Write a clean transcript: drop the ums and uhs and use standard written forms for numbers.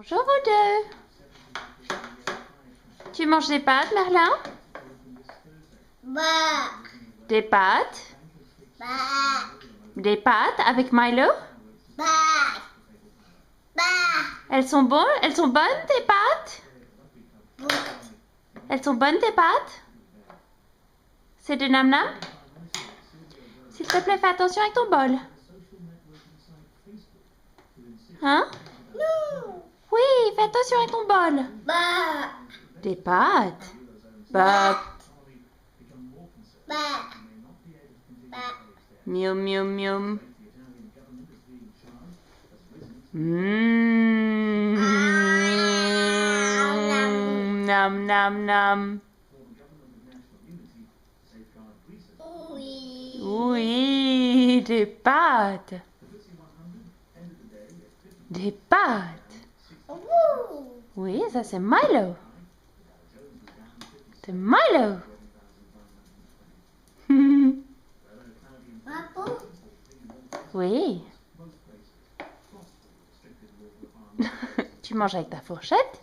Bonjour vous deux. Tu manges des pâtes, Merlin? Bah, Des pâtes? bah, Des pâtes avec Milo? bah, bah, Elles sont bonnes? Elles sont bonnes tes pâtes? Elles sont bonnes tes pâtes? C'est du nam nam? S'il te plaît, fais attention avec ton bol. Hein? non, Oui, fais attention avec ton bol. bah, Des pâtes? Bah, bah, bah, miaou miaou miaou. Mmh. Nam nam nam. oui, Oui, des pâtes. Des pâtes. ouh, Oui, ça c'est Milo. C'est Milo. papa, Oui. Tu manges avec ta fourchette?